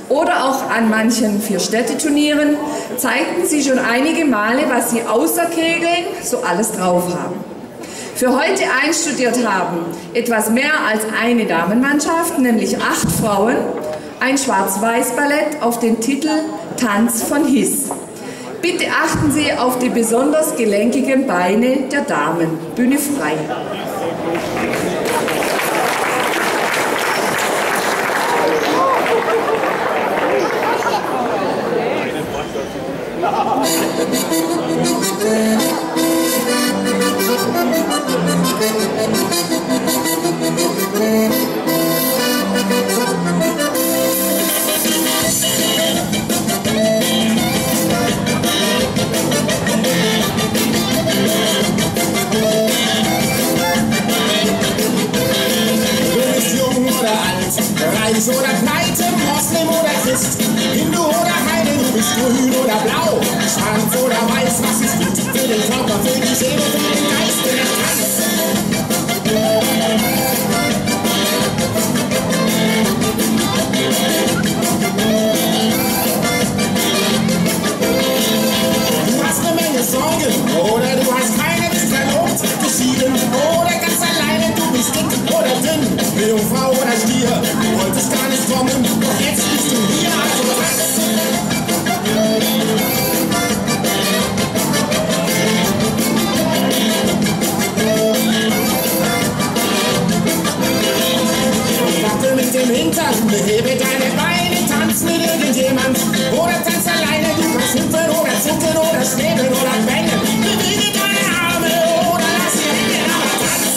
oder auch an manchen Vier-Städte-Turnieren zeigten sie schon einige Male, was sie außer Kegeln so alles drauf haben. Für heute einstudiert haben etwas mehr als eine Damenmannschaft, nämlich 8 Frauen, ein Schwarz-Weiß-Ballett auf den Titel Tanz von Hiss. Bitte achten Sie auf die besonders gelenkigen Beine der Damen. Bühne frei. Reich oder pleite, Moslem oder Christ, Hindu oder Heide, du bist grün oder blau, schwarz oder weiß, was ist gut für den Körper, für die Seele, für den Geist, für den Tanz. Du hast eine Menge Sorgen oder du hast keine, bist verlobt, geschieden oder ganz alleine, du bist dick oder dünn, Jungfrau oder Stier, du wolltest gar nicht kommen, doch jetzt bist du hier, also tanz. Warte mit dem Hintern, behebe deine Beine, tanz mit irgendjemand oder tanz alleine, du kannst hüpfen oder zucken oder schweben oder bängen, bewege deine Arme oder lass sie hängen, aber tanz.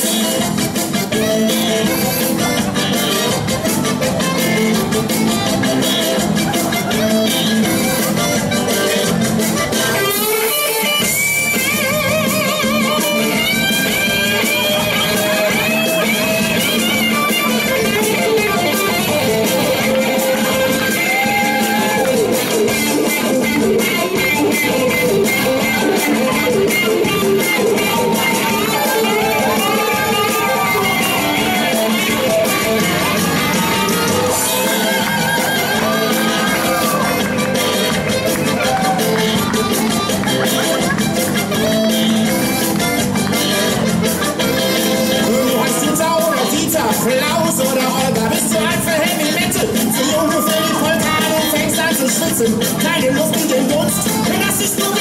Klaus oder Olga, bist du alt für Heavy Metal? Zu jung für die Polka, du fängst an zu schwitzen. Keine Luft in den Dunst, das ist nur